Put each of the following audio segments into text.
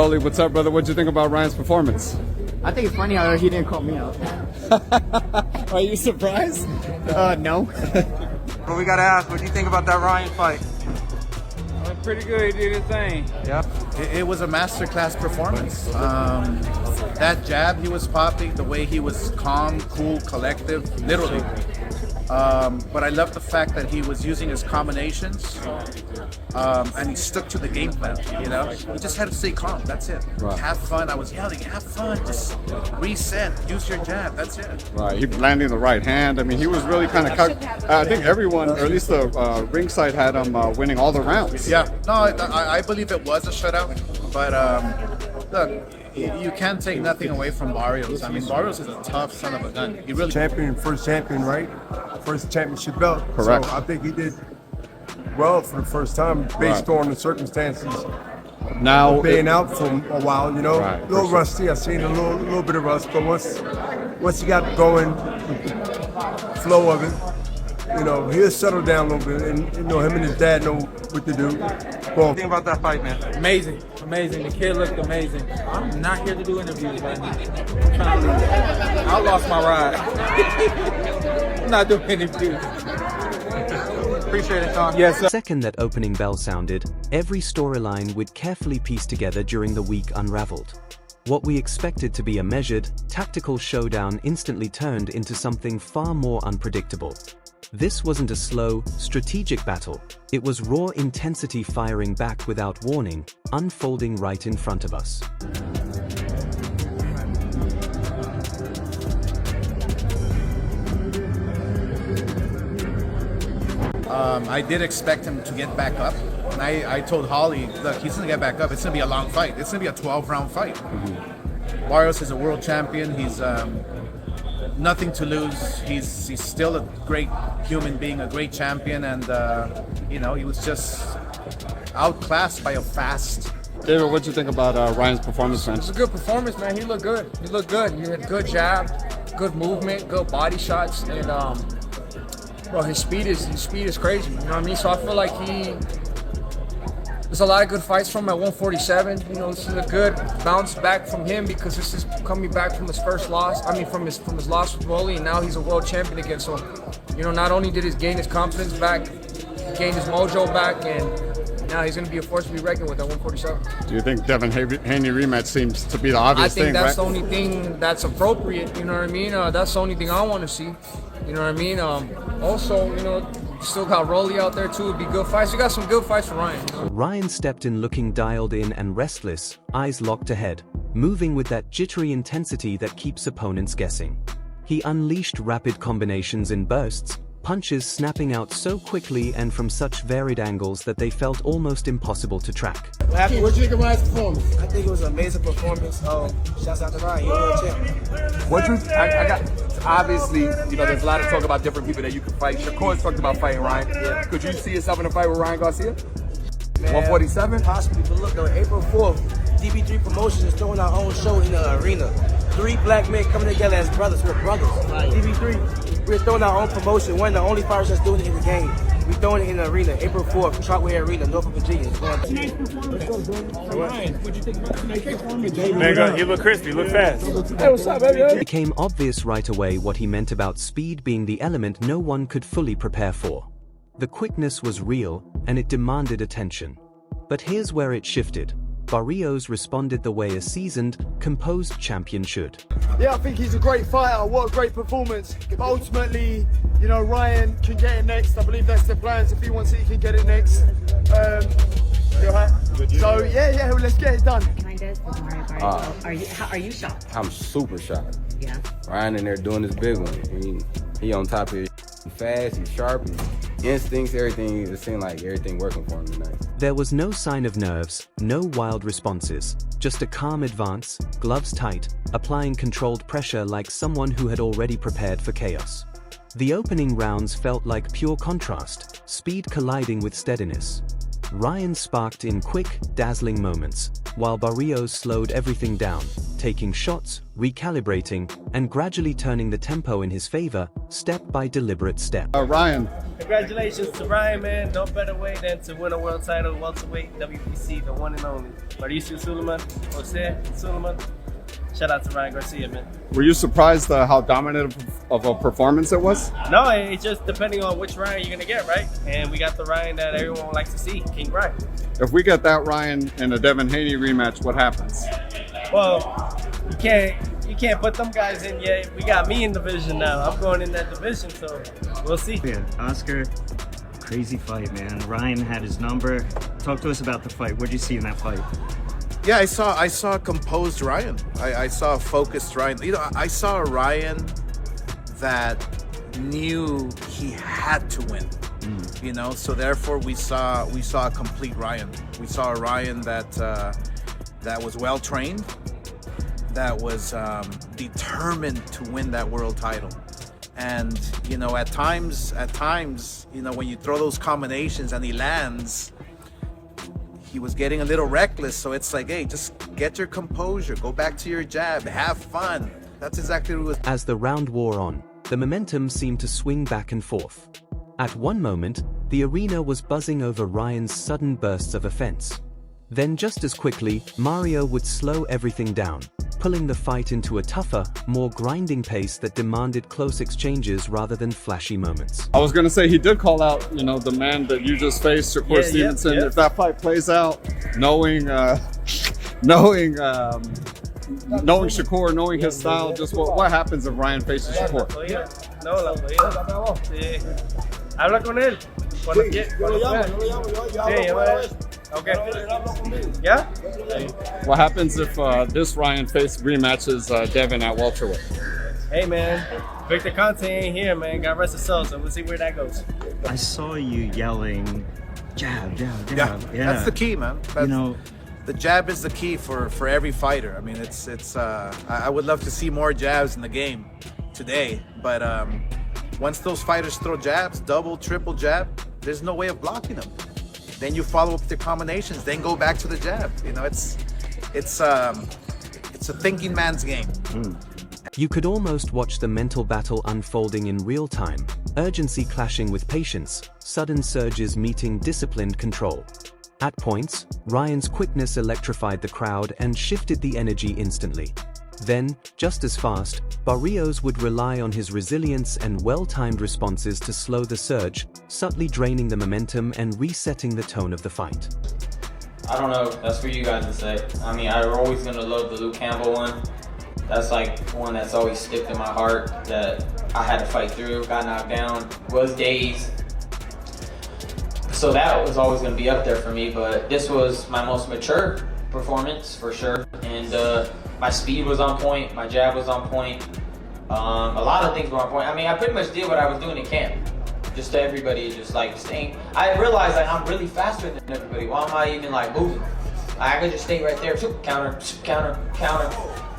Rolly, what's up, brother? What'd you think about Ryan's performance? I think it's funny how he didn't call me out. Are you surprised? No. Well, we gotta ask, what do you think about that Ryan fight? Pretty good, he did his thing. Yep. It was a masterclass performance. That jab he was popping, the way he was calm, cool, collective, literally. But I love the fact that he was using his combinations and he stuck to the game plan, you know? He just had to stay calm, that's it. Right. Have fun. I was yelling, have fun, just reset, use your jab, that's it. Right, he landing the right hand. I mean, he was really kind of I think everyone, or at least the ringside, had him winning all the rounds. Yeah, no, I believe it was a shutout, but look, you can't take nothing away from Barrios. I mean, Barrios is a tough son of a gun. He really First champion, right? First championship belt. Correct. So I think he did well for the first time based on the circumstances. Now, Being out for a while, you know, Right, a little for sure. rusty. I seen a little bit of rust, but once he got going, the flow of it, you know, he'll settle down a little bit, and you know, him and his dad know what to do. Well, What do you think about that fight, man? Amazing, amazing. The kid looked amazing. I'm not here to do interviews right now. I'm trying to leave. I lost my ride. I'm not doing interviews. Appreciate it, Don. Yes, sir. The second that opening bell sounded, every storyline we'd carefully pieced together during the week unraveled. What we expected to be a measured, tactical showdown instantly turned into something far more unpredictable. This wasn't a slow, strategic battle. It was raw intensity firing back without warning, unfolding right in front of us. I did expect him to get back up. And I told Holly, look, he's going to get back up. It's going to be a long fight. It's going to be a 12-round fight. Barrios is a world champion. He's nothing to lose. He's still a great human being, a great champion. And, you know, he was just outclassed by a fast. David, what'd you think about Ryan's performance, man? It was a good performance, man. He looked good. He looked good. He had good jab, good movement, good body shots, and bro, his speed is crazy. You know what I mean? So I feel like there's a lot of good fights from him at 147. You know, this is a good bounce back from him because this is coming back from his first loss. I mean, from his loss with Rolly, and now he's a world champion again. So, you know, not only did he gain his confidence back, he gained his mojo back, and now he's going to be a force to be reckoned with at 147. Do you think Devin Haney rematch seems to be the obvious I think thing, that's right? the only thing that's appropriate. You know what I mean? That's the only thing I want to see. You know what I mean? Also, you know, still got Rolly out there too. It'd be good fights. We got some good fights for Ryan. Ryan stepped in looking dialed in and restless, eyes locked ahead, moving with that jittery intensity that keeps opponents guessing. He unleashed rapid combinations in bursts, punches snapping out so quickly and from such varied angles that they felt almost impossible to track. What do you think of Ryan's performance? I think it was an amazing performance. Shouts out to Ryan. He was a champ. What you? I got. Obviously, you know, there's a lot of talk about different people that you can fight. Shakur's talked about fighting Ryan. Yeah. Could you see yourself in a fight with Ryan Garcia? Man, 147? Possibly, but look though, April 4th, DB3 Promotions is throwing our own show in the arena. 3 black men coming together as brothers. We're brothers. DB3, we're throwing our own promotion. One of the only fighters that's doing it in the game. We're throwing it in the arena, April 4th, Trotway Arena, Norfolk, Virginia. Nigga, he look crispy, look fast. It became obvious right away what he meant about speed being the element no one could fully prepare for. The quickness was real, and it demanded attention. But here's where it shifted. Barrios responded the way a seasoned, composed champion should. Yeah, I think he's a great fighter. What a great performance. But ultimately, you know, Ryan can get it next. I believe that's the plans. If he wants it, he can get it next. You all right? So yeah, well, let's get it done. Mario Barrios. Are you shocked? I'm super shocked. Yeah. Ryan in there doing his big one. He on top of it. Fast, he's sharp, his instincts, everything. It seemed like everything working for him tonight. There was no sign of nerves, no wild responses, just a calm advance, gloves tight, applying controlled pressure like someone who had already prepared for chaos. The opening rounds felt like pure contrast, speed colliding with steadiness. Ryan sparked in quick, dazzling moments, while Barrios slowed everything down, taking shots, recalibrating, and gradually turning the tempo in his favor, step by deliberate step. Ryan. Congratulations to Ryan, man. No better way than to win a world title, welterweight, WBC, the one and only. Mauricio Suleiman, Jose Suleiman. Shout out to Ryan Garcia, man. Were you surprised how dominant of a performance it was? No, it's just depending on which Ryan you're gonna get, right? And we got the Ryan that everyone would like to see, King Ryan. If we get that Ryan in a Devin Haney rematch, what happens? Well, you can't put them guys in yet. We got me in division now. I'm going in that division, so we'll see. Yeah, Oscar, crazy fight, man. Ryan had his number. Talk to us about the fight. What did you see in that fight? Yeah, I saw a composed Ryan. I saw a focused Ryan. You know, I saw a Ryan that knew he had to win. You know, so therefore we saw a complete Ryan. We saw a Ryan that was well trained, that was determined to win that world title. And you know, at times, you know, when you throw those combinations and he lands, he was getting a little reckless. So it's like, hey, just get your composure, go back to your jab, have fun. That's exactly what it was. As the round wore on, the momentum seemed to swing back and forth. At one moment, the arena was buzzing over Ryan's sudden bursts of offense. Then just as quickly, Mario would slow everything down, pulling the fight into a tougher, more grinding pace that demanded close exchanges rather than flashy moments. I was going to say, he did call out, you know, the man that you just faced, Shakur Stevenson. If that fight plays out, knowing Shakur, knowing his style, just what happens if Ryan faces Shakur? No, la podía. Sí. Habla con él. Cuando Okay. Yeah? What happens if this Ryan rematches Devin at welterweight? Hey, man. Victor Conte ain't here, man. Got rest his soul, so we'll see where that goes. I saw you yelling, jab, jab, jab. Yeah, that's the key, man. You know, the jab is the key for every fighter. I mean, I would love to see more jabs in the game today, but once those fighters throw jabs, double, triple jab, there's no way of blocking them. Then you follow up with the combinations, then go back to the jab. You know, it's a thinking man's game. You could almost watch the mental battle unfolding in real time, urgency clashing with patience, sudden surges meeting disciplined control. At points, Ryan's quickness electrified the crowd and shifted the energy instantly. Then, just as fast, Barrios would rely on his resilience and well-timed responses to slow the surge, subtly draining the momentum and resetting the tone of the fight. I don't know, that's for you guys to say. I mean, I'm always gonna love the Luke Campbell one. That's like one that's always sticked in my heart that I had to fight through, got knocked down, was dazed. So that was always gonna be up there for me, but this was my most mature performance for sure. And my speed was on point, my jab was on point. A lot of things were on point. I mean, I pretty much did what I was doing in camp. Just to everybody, just like staying. I realized like I'm really faster than everybody. Why am I even like moving? I could just stay right there. Counter, counter, counter,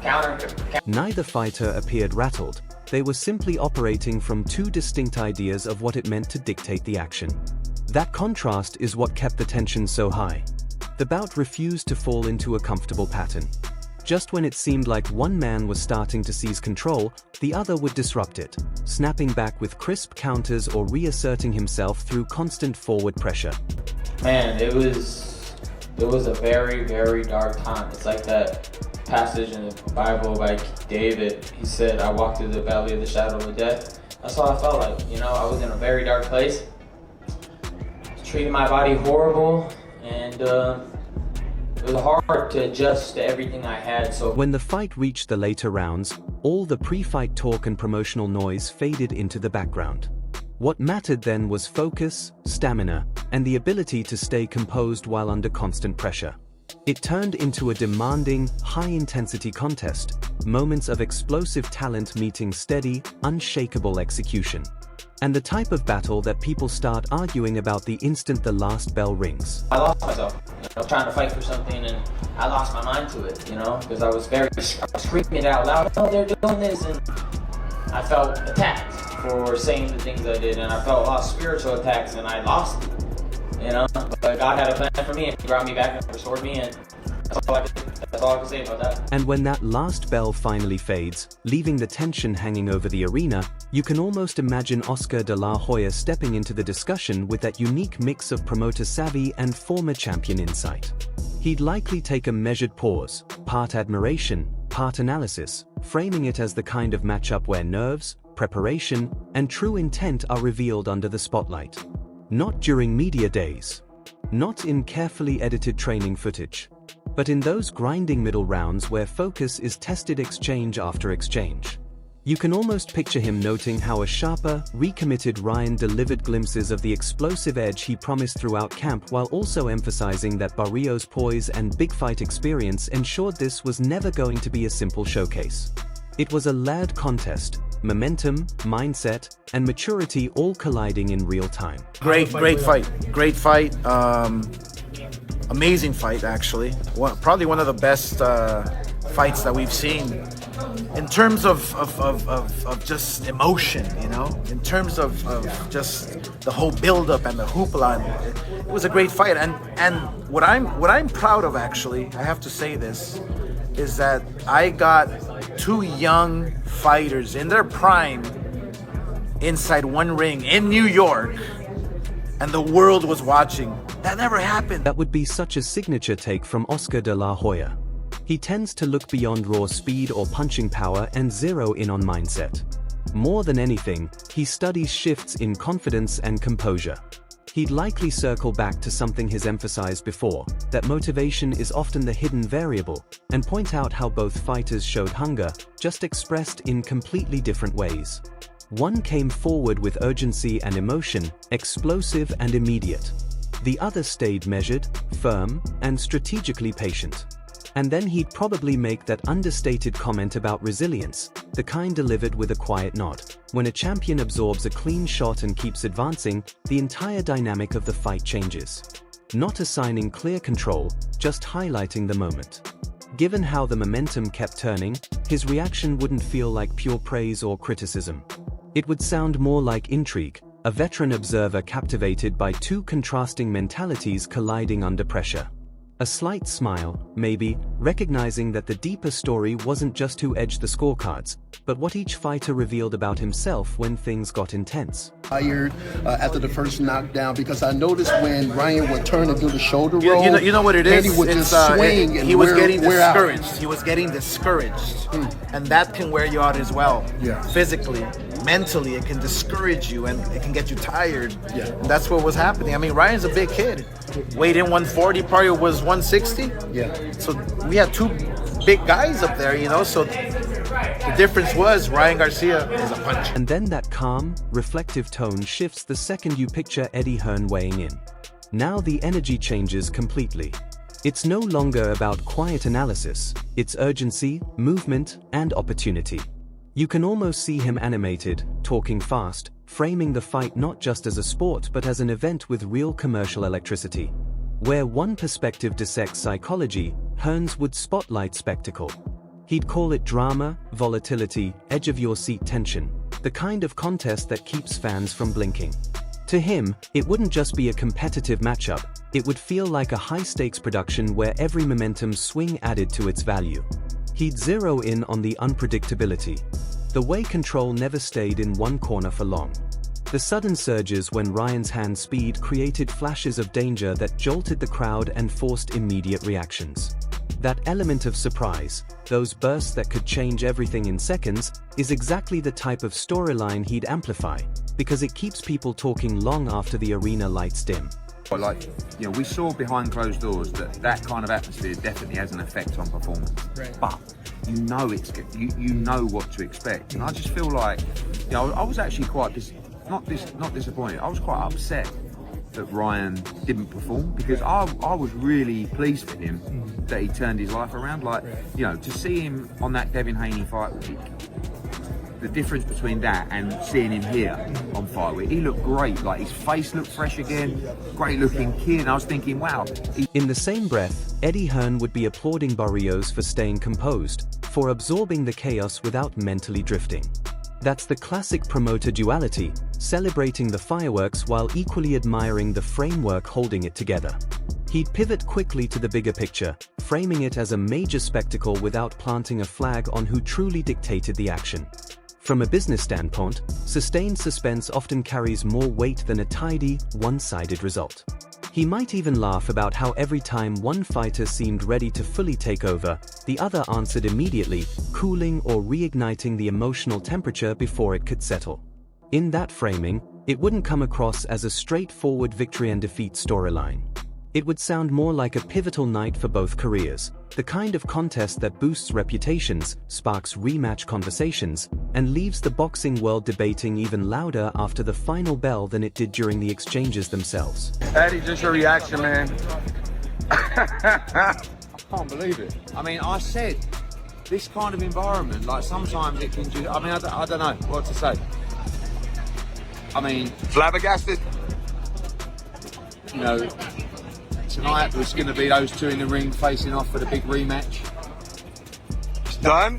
counter. Neither fighter appeared rattled. They were simply operating from two distinct ideas of what it meant to dictate the action. That contrast is what kept the tension so high. The bout refused to fall into a comfortable pattern. Just when it seemed like one man was starting to seize control, the other would disrupt it, snapping back with crisp counters or reasserting himself through constant forward pressure. Man, it was a very, very dark time. It's like that passage in the Bible by David. He said, I walked through the valley of the shadow of death. That's what I felt like. You know, I was in a very dark place. Treating my body horrible, and it was hard to adjust to everything I had. So when the fight reached the later rounds, all the pre-fight talk and promotional noise faded into the background. What mattered then was focus, stamina, and the ability to stay composed while under constant pressure. It turned into a demanding, high-intensity contest, moments of explosive talent meeting steady, unshakable execution. And the type of battle that people start arguing about the instant the last bell rings. I lost myself. I was trying to fight for something and I lost my mind to it, you know, because I was screaming it out loud, oh, they're doing this, and I felt attacked for saying the things I did, and I felt a lot of spiritual attacks, and I lost it, you know, but God had a plan for me, and He brought me back and restored me, and that's all I did. That's all I can say about that. And when that last bell finally fades, leaving the tension hanging over the arena, you can almost imagine Oscar de la Hoya stepping into the discussion with that unique mix of promoter savvy and former champion insight. He'd likely take a measured pause, part admiration, part analysis, framing it as the kind of matchup where nerves, preparation, and true intent are revealed under the spotlight. Not during media days. Not in carefully edited training footage. But in those grinding middle rounds where focus is tested exchange after exchange. You can almost picture him noting how a sharper, recommitted Ryan delivered glimpses of the explosive edge he promised throughout camp, while also emphasizing that Barrios' poise and big fight experience ensured this was never going to be a simple showcase. It was a layered contest, momentum, mindset, and maturity all colliding in real time. Great fight. Amazing fight, actually. Probably one of the best fights that we've seen in terms of just emotion, you know, in terms of just the whole build-up and the hoopla. It was a great fight, and what I'm proud of, actually, I have to say this, is that I got two young fighters in their prime inside one ring in New York, and the world was watching. That never happened. That would be such a signature take from Oscar de la Hoya. He tends to look beyond raw speed or punching power and zero in on mindset. More than anything, he studies shifts in confidence and composure. He'd likely circle back to something he's emphasized before, that motivation is often the hidden variable, and point out how both fighters showed hunger, just expressed in completely different ways. One came forward with urgency and emotion, explosive and immediate. The other stayed measured, firm, and strategically patient. And then he'd probably make that understated comment about resilience, the kind delivered with a quiet nod. When a champion absorbs a clean shot and keeps advancing, the entire dynamic of the fight changes. Not assigning clear control, just highlighting the moment. Given how the momentum kept turning, his reaction wouldn't feel like pure praise or criticism. It would sound more like intrigue, a veteran observer captivated by two contrasting mentalities colliding under pressure. A slight smile, maybe, recognizing that the deeper story wasn't just who edged the scorecards, but what each fighter revealed about himself when things got intense. Tired after the first knockdown, because I noticed when Ryan would turn and do the shoulder roll, you know what it is? He would just swing and he was getting discouraged. discouraged. He was getting discouraged, and that can wear you out as well. Yeah. Physically, mentally, it can discourage you and it can get you tired. Yeah. And that's what was happening. I mean, Ryan's a big kid. Weighed in 140, Mario was 160. Yeah. So we had two big guys up there, you know. So the difference was Ryan Garcia is a puncher. And then that calm, reflective tone shifts the second you picture Eddie Hearn weighing in. Now the energy changes completely. It's no longer about quiet analysis, it's urgency, movement, and opportunity. You can almost see him animated, talking fast, framing the fight not just as a sport but as an event with real commercial electricity. Where one perspective dissects psychology, Hearn's would spotlight spectacle. He'd call it drama, volatility, edge-of-your-seat tension, the kind of contest that keeps fans from blinking. To him, it wouldn't just be a competitive matchup, it would feel like a high-stakes production where every momentum swing added to its value. He'd zero in on the unpredictability. The way control never stayed in one corner for long. The sudden surges when Ryan's hand speed created flashes of danger that jolted the crowd and forced immediate reactions. That element of surprise, those bursts that could change everything in seconds, is exactly the type of storyline he'd amplify, because it keeps people talking long after the arena lights dim. Like, you know, we saw behind closed doors that kind of atmosphere definitely has an effect on performance. Right. But you know you know what to expect, and I just feel like, you know, I was actually quite not disappointed. I was quite upset that Ryan didn't perform, because I was really pleased for him that he turned his life around. Like, you know, to see him on that Devin Haney fight week, the difference between that and seeing him here on fight week, he looked great. Like, his face looked fresh again, great looking kid. And I was thinking, wow. In the same breath, Eddie Hearn would be applauding Barrios for staying composed, for absorbing the chaos without mentally drifting. That's the classic promoter duality, celebrating the fireworks while equally admiring the framework holding it together. He'd pivot quickly to the bigger picture, framing it as a major spectacle without planting a flag on who truly dictated the action. From a business standpoint, sustained suspense often carries more weight than a tidy, one-sided result. He might even laugh about how every time one fighter seemed ready to fully take over, the other answered immediately, cooling or reigniting the emotional temperature before it could settle. In that framing, it wouldn't come across as a straightforward victory and defeat storyline. It would sound more like a pivotal night for both careers, the kind of contest that boosts reputations, sparks rematch conversations, and leaves the boxing world debating even louder after the final bell than it did during the exchanges themselves. Eddie, just your reaction, man. I can't believe it. I mean, I said, this kind of environment, like sometimes it can just, I mean, I don't know what to say. I mean, flabbergasted. You know, tonight was going to be those two in the ring facing off for the big rematch. Done?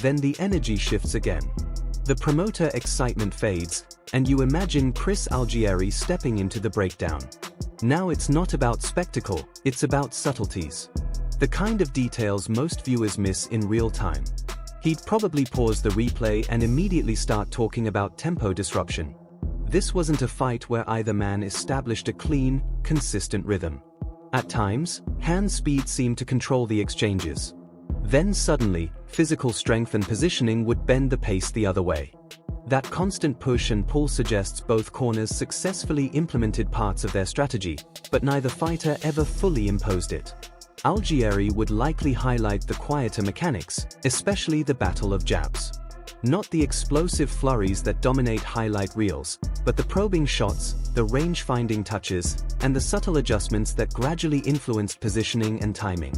Then the energy shifts again. The promoter excitement fades, and you imagine Chris Algieri stepping into the breakdown. Now it's not about spectacle, it's about subtleties. The kind of details most viewers miss in real time. He'd probably pause the replay and immediately start talking about tempo disruption. This wasn't a fight where either man established a clean, consistent rhythm. At times, hand speed seemed to control the exchanges. Then suddenly, physical strength and positioning would bend the pace the other way. That constant push and pull suggests both corners successfully implemented parts of their strategy, but neither fighter ever fully imposed it. Algieri would likely highlight the quieter mechanics, especially the battle of jabs. Not the explosive flurries that dominate highlight reels, but the probing shots, the range-finding touches, and the subtle adjustments that gradually influenced positioning and timing.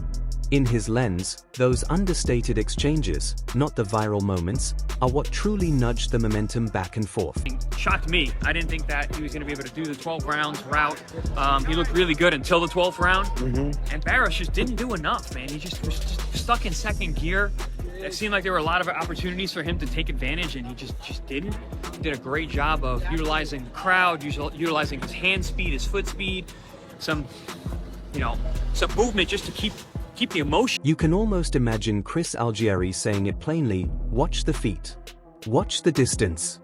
In his lens, those understated exchanges, not the viral moments, are what truly nudged the momentum back and forth. Shocked me. I didn't think that he was going to be able to do the 12 rounds route. He looked really good until the 12th round. And Barrios just didn't do enough, man. He just was stuck in second gear. It seemed like there were a lot of opportunities for him to take advantage, and he just didn't. He did a great job of utilizing the crowd, utilizing his hand speed, his foot speed, some movement just to keep the emotion. You can almost imagine Chris Algieri saying it plainly, watch the feet. Watch the distance.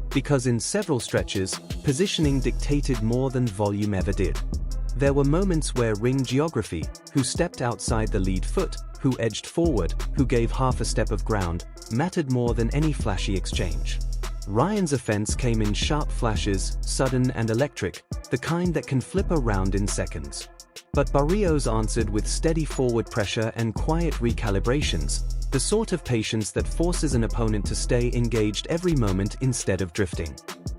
Because in several stretches, positioning dictated more than volume ever did. There were moments where ring geography, who stepped outside the lead foot, who edged forward, who gave half a step of ground, mattered more than any flashy exchange. Ryan's offense came in sharp flashes, sudden and electric, the kind that can flip a round in seconds. But Barrios answered with steady forward pressure and quiet recalibrations, the sort of patience that forces an opponent to stay engaged every moment instead of drifting.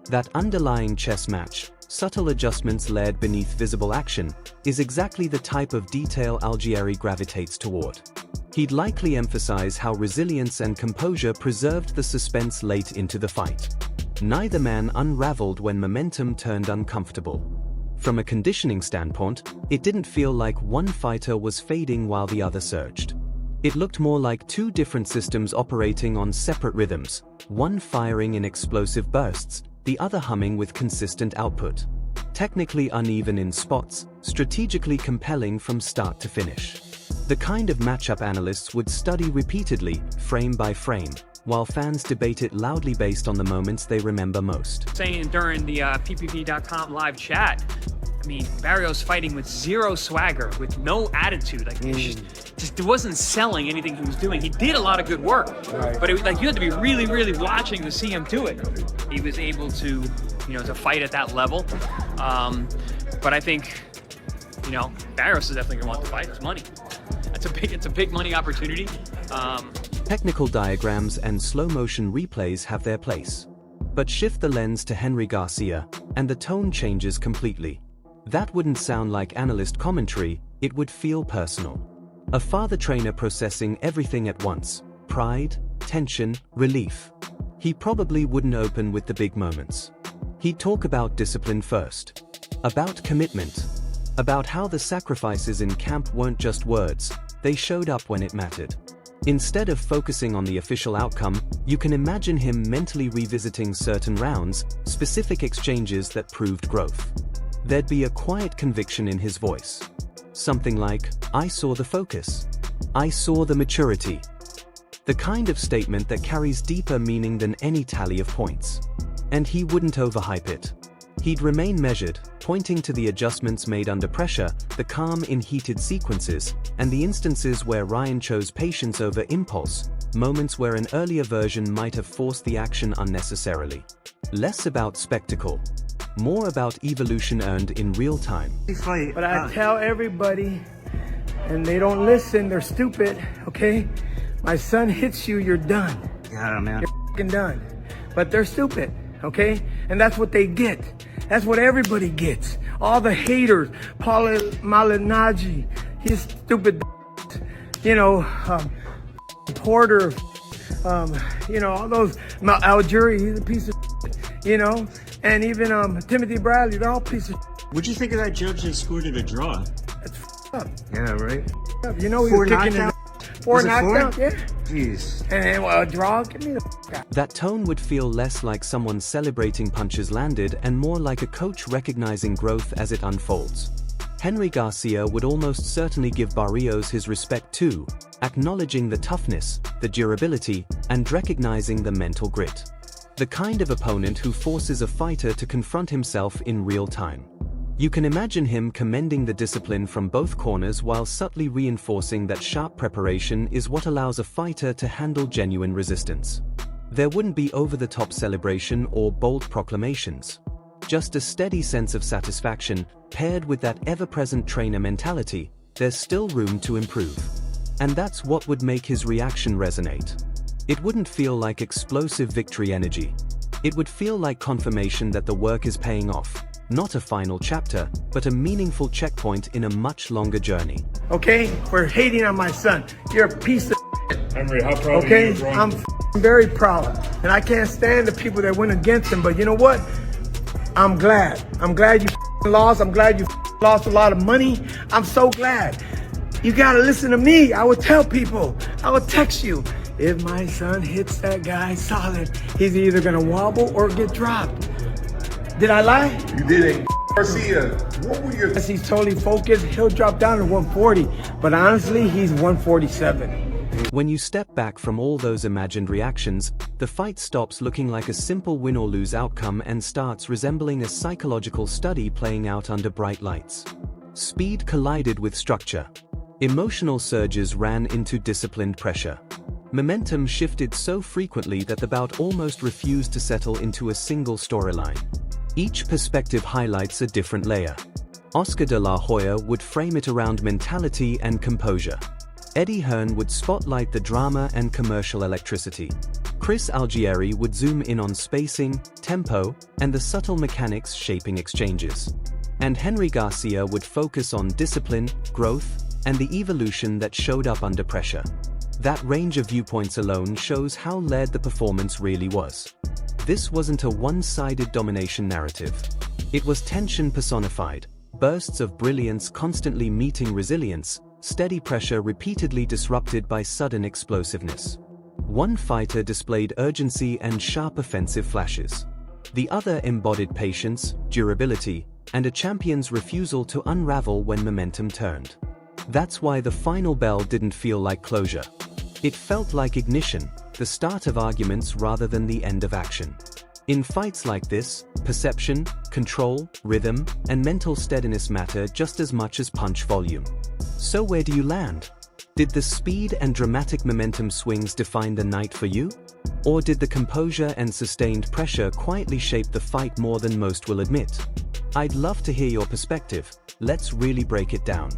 That underlying chess match, subtle adjustments layered beneath visible action, is exactly the type of detail Algieri gravitates toward. He'd likely emphasize how resilience and composure preserved the suspense late into the fight. Neither man unraveled when momentum turned uncomfortable. From a conditioning standpoint, it didn't feel like one fighter was fading while the other surged. It looked more like two different systems operating on separate rhythms, one firing in explosive bursts, the other humming with consistent output. Technically uneven in spots, strategically compelling from start to finish. The kind of matchup analysts would study repeatedly, frame by frame, while fans debate it loudly based on the moments they remember most. Saying during the PPP.com live chat, I mean, Barrios fighting with zero swagger, with no attitude. Like, it wasn't selling anything he was doing. He did a lot of good work, but it was like you had to be really, really watching to see him do it. He was able to, to fight at that level. But I think, Barrios is definitely gonna want to fight. It's money. It's a big money opportunity. Technical diagrams and slow-motion replays have their place. But shift the lens to Henry Garcia, and the tone changes completely. That wouldn't sound like analyst commentary, it would feel personal. A father trainer processing everything at once: pride, tension, relief. He probably wouldn't open with the big moments. He'd talk about discipline first. About commitment. About how the sacrifices in camp weren't just words, they showed up when it mattered. Instead of focusing on the official outcome, you can imagine him mentally revisiting certain rounds, specific exchanges that proved growth. There'd be a quiet conviction in his voice. Something like, "I saw the focus. I saw the maturity." The kind of statement that carries deeper meaning than any tally of points. And he wouldn't overhype it. He'd remain measured, pointing to the adjustments made under pressure, the calm in heated sequences, and the instances where Ryan chose patience over impulse, moments where an earlier version might have forced the action unnecessarily. Less about spectacle, more about evolution earned in real time. But I tell everybody, and they don't listen, they're stupid, okay? My son hits you, you're done. Yeah, man. You're fucking done. But they're stupid, okay? And that's what they get. That's what everybody gets. All the haters, Paul Malignaggi, he's stupid, you know, Porter, you know, all those, Algieri, he's a piece of shit, you know? And even Timothy Bradley, they're all pieces of shit. What'd you think of that judge that scored it a draw? That's up. Yeah, right? You know, he Four was kicking knockdowns? Four Was it four? knockdowns, yeah. Jeez. And a draw, get me the fuck out. That tone would feel less like someone celebrating punches landed and more like a coach recognizing growth as it unfolds. Henry Garcia would almost certainly give Barrios his respect too, acknowledging the toughness, the durability, and recognizing the mental grit. The kind of opponent who forces a fighter to confront himself in real time. You can imagine him commending the discipline from both corners while subtly reinforcing that sharp preparation is what allows a fighter to handle genuine resistance. There wouldn't be over-the-top celebration or bold proclamations. Just a steady sense of satisfaction, paired with that ever-present trainer mentality, there's still room to improve. And that's what would make his reaction resonate. It wouldn't feel like explosive victory energy. It would feel like confirmation that the work is paying off. Not a final chapter, but a meaningful checkpoint in a much longer journey. Okay? For hating on my son. You're a piece of Henry, how proud okay? are you, I'm very proud. And I can't stand the people that went against him, but you know what? I'm glad. I'm glad you lost. I'm glad you lost a lot of money. I'm so glad. You gotta listen to me. I would tell people. I would text you. If my son hits that guy solid, he's either gonna wobble or get dropped. Did I lie? You didn't. Garcia, what were your... He's totally focused. He'll drop down to 140, but honestly, he's 147. When you step back from all those imagined reactions, the fight stops looking like a simple win or lose outcome and starts resembling a psychological study playing out under bright lights. Speed collided with structure. Emotional surges ran into disciplined pressure. Momentum shifted so frequently that the bout almost refused to settle into a single storyline. Each perspective highlights a different layer. Oscar de la Hoya would frame it around mentality and composure. Eddie Hearn would spotlight the drama and commercial electricity. Chris Algieri would zoom in on spacing, tempo, and the subtle mechanics shaping exchanges. And Henry Garcia would focus on discipline, growth, and the evolution that showed up under pressure. That range of viewpoints alone shows how layered the performance really was. This wasn't a one-sided domination narrative. It was tension personified, bursts of brilliance constantly meeting resilience, steady pressure repeatedly disrupted by sudden explosiveness. One fighter displayed urgency and sharp offensive flashes. The other embodied patience, durability, and a champion's refusal to unravel when momentum turned. That's why the final bell didn't feel like closure. It felt like ignition, the start of arguments rather than the end of action. In fights like this, perception, control, rhythm, and mental steadiness matter just as much as punch volume. So where do you land? Did the speed and dramatic momentum swings define the night for you? Or did the composure and sustained pressure quietly shape the fight more than most will admit? I'd love to hear your perspective. Let's really break it down.